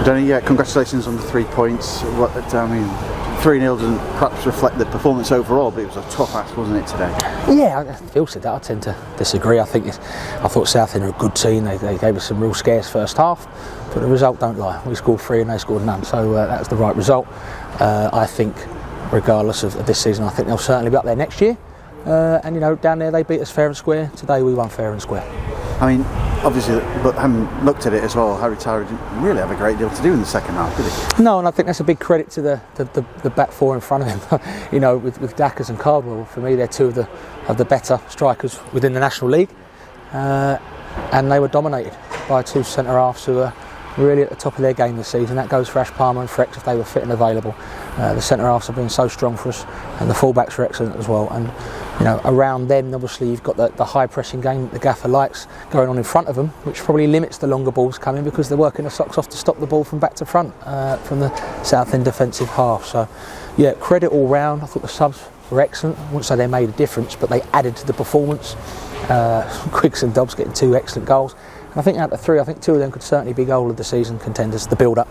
Danny, yeah, congratulations on the 3 points. 3-0 doesn't perhaps reflect the performance overall, but it was a tough ask, wasn't it, today? Yeah, Phil said that. I tend to disagree. I thought Southend are a good team. They gave us some real scares first half, but the result don't lie. We scored 3 and they scored none, so that was the right result. I think, regardless of this season, I think they'll certainly be up there next year. And down there they beat us fair and square. Today we won fair and square. I mean, obviously, but having looked at it as well, Harry Tyler didn't really have a great deal to do in the second half, did he? No, and I think that's a big credit to the back four in front of him. With Dackers and Cardwell, for me, they're two of the better strikers within the National League, and they were dominated by two centre halves who are really at the top of their game this season. That goes for Ash Palmer and Frex if they were fit and available. The centre halves have been so strong for us, and the fullbacks are excellent as well. And around them, obviously, you've got the high pressing game that the gaffer likes going on in front of them, which probably limits the longer balls coming because they're working their socks off to stop the ball from back to front from the Southend defensive half. So, yeah, credit all round. I thought the subs were excellent. I wouldn't say they made a difference, but they added to the performance. Quiggs and Dobbs getting 2 excellent goals. I think out of the 3, I think 2 of them could certainly be goal of the season contenders, the build-up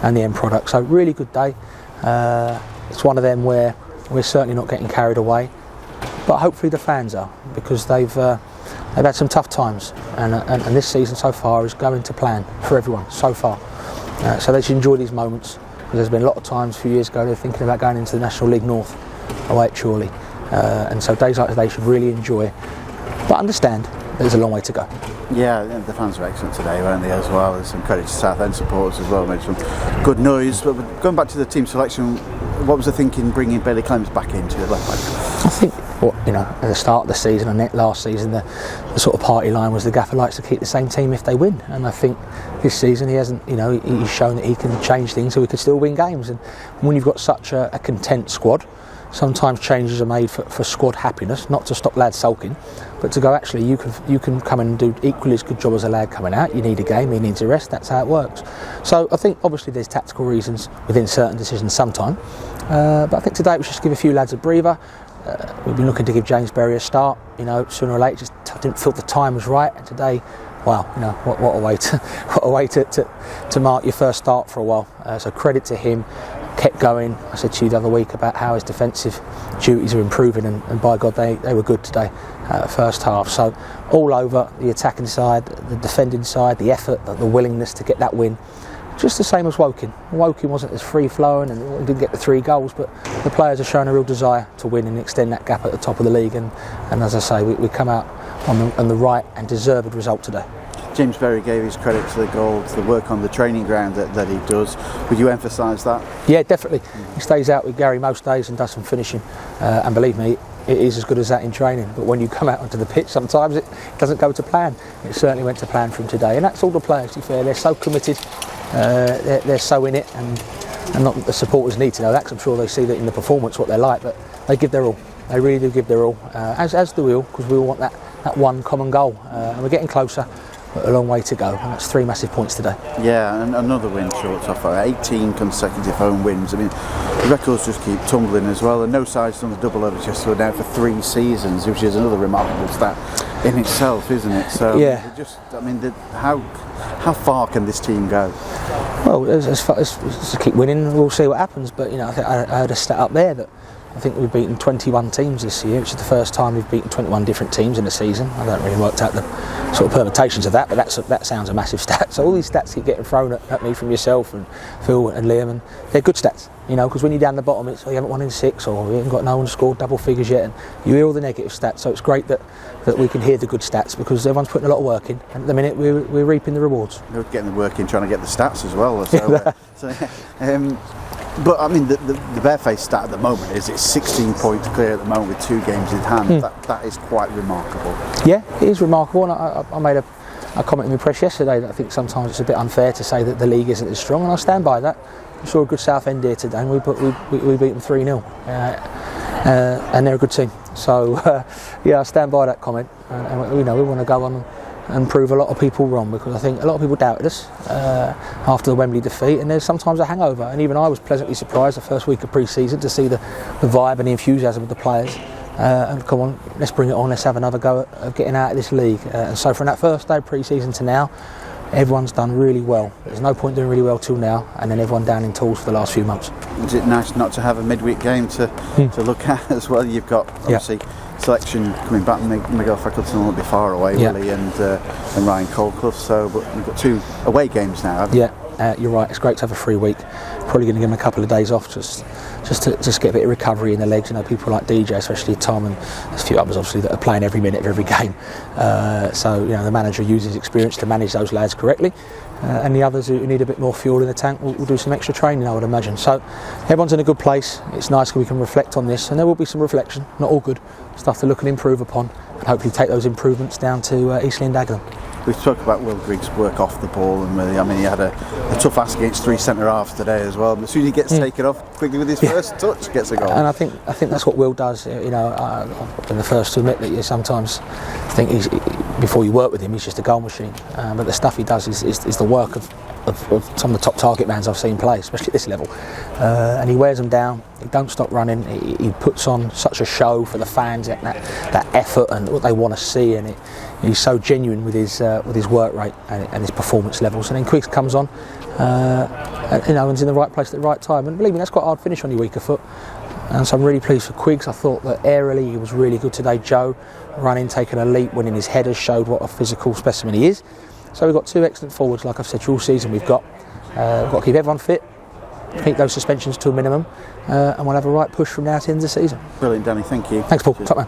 and the end product. So really good day. It's one of them where we're certainly not getting carried away, but hopefully the fans are, because they've had some tough times, and this season so far is going to plan for everyone so far. So they should enjoy these moments, because there's been a lot of times a few years ago they're thinking about going into the National League North away at Chorley, and so days like today should really enjoy, but understand there's a long way to go. Yeah, the fans were excellent today, weren't they, as well? There's some credit to Southend supporters as well, made some good noise. But going back to the team selection, what was the thinking bringing Bailey Clems back into the left back? I think, at the start of the season and last season, the sort of party line was the gaffer likes to keep the same team if they win. And I think this season he hasn't, he's shown that he can change things so we can still win games. And when you've got such a content squad, sometimes changes are made for squad happiness, not to stop lads sulking, but to go, actually, you can come in and do equally as good job as a lad coming out. You need a game, he needs a rest, that's how it works. So I think obviously there's tactical reasons within certain decisions sometimes, but I think today it was just to give a few lads a breather. We've been looking to give James Berry a start, sooner or later, just didn't feel the time was right, and today, wow, what a way to mark your first start for a while. So credit to him. Kept going. I said to you the other week about how his defensive duties are improving, and by God they were good today, first half. So all over the attacking side, the defending side, the effort, the willingness to get that win, just the same as Woking. Woking wasn't as free flowing and didn't get the 3 goals, but the players have shown a real desire to win and extend that gap at the top of the league, and as I say, we come out on the right and deserved result today. James Berry gave his credit to the goal, to the work on the training ground that he does. Would you emphasise that? Yeah, definitely. He stays out with Gary most days and does some finishing, and believe me, it is as good as that in training. But when you come out onto the pitch, sometimes it doesn't go to plan. It certainly went to plan for him today, and that's all the players, to be fair. They're so committed, they're so in it, and not that the supporters need to know that, 'cause I'm sure they see that in the performance what they're like, but they give their all. They really do give their all, as do we all, because we all want that one common goal, and we're getting closer. A long way to go, and that's 3 massive points today. Yeah, and another win short off 18 consecutive home wins. I mean, the records just keep tumbling as well, and no side's done the double overs yesterday now for 3 seasons, which is another remarkable stat in itself, isn't it? So yeah, how far can this team go? Well, as far as to keep winning, we'll see what happens. But I heard a stat up there that I think we've beaten 21 teams this year, which is the first time we've beaten 21 different teams in a season. I don't really worked out the sort of permutations of that, but that sounds a massive stat. So all these stats keep getting thrown at me from yourself and Phil and Liam, and they're good stats, because when you're down the bottom, it's you haven't won in 6, or you haven't got no one scored double figures yet, and you hear all the negative stats. So it's great that we can hear the good stats, because everyone's putting a lot of work in, and at the minute we're reaping the rewards. We're getting the work in, trying to get the stats as well. But I mean, the barefaced stat at the moment is it's 16 points clear at the moment with 2 games in hand. That is quite remarkable. Yeah, it is remarkable, and I made a comment in my press yesterday that I think sometimes it's a bit unfair to say that the league isn't as strong, and I stand by that. We saw a good Southend here today, and we beat them 3-0, and they're a good team. So I stand by that comment, and we want to go on and prove a lot of people wrong, because I think a lot of people doubted us after the Wembley defeat, and there's sometimes a hangover, and even I was pleasantly surprised the first week of pre-season to see the vibe and the enthusiasm of the players, and come on, let's bring it on, let's have another go at getting out of this league, and so from that first day of pre-season to now, everyone's done really well. There's no point doing really well till now, and then everyone down in tools for the last few months. Is it nice not to have a midweek game to look at as well? You've got obviously selection coming back. Miguel Freckleton won't be far away, will he? And Ryan Colclough. So, but we've got 2 away games now, haven't we? You're right. It's great to have a free week. Probably going to give him a couple of days off just to get a bit of recovery in the legs. You know, people like DJ, especially Tom, and there's a few others obviously that are playing every minute of every game. So you know, the manager uses experience to manage those lads correctly, and the others who need a bit more fuel in the tank will do some extra training, I would imagine. So everyone's in a good place. It's nice we can reflect on this, and there will be some reflection, not all good stuff to look and improve upon, and hopefully take those improvements down to Eastleigh and Dagenham. We spoke about Will Griggs' work off the ball, and really, I mean, he had a tough ask against 3 centre halves today as well. But as soon as he gets taken off quickly with his first touch, gets a goal. And I think that's what Will does. You know, I've been the first to admit that you sometimes think before you work with him, he's just a goal machine. But the stuff he does is the work of some of the top target mans I've seen play, especially at this level. And he wears them down. He don't stop running. He puts on such a show for the fans, that effort and what they want to see, and he's so genuine with his work rate and his performance levels. And then Quiggs comes on, and he's in the right place at the right time. And believe me, that's quite a hard finish on your weaker foot. And so I'm really pleased for Quiggs. I thought that aerially he was really good today. Joe running, taking a leap, winning his headers, showed what a physical specimen he is. So we've got 2 excellent forwards, like I've said, all season. We've got to keep everyone fit, keep those suspensions to a minimum, and we'll have a right push from now to the end of the season. Brilliant, Danny. Thank you. Thanks, Paul. Top man.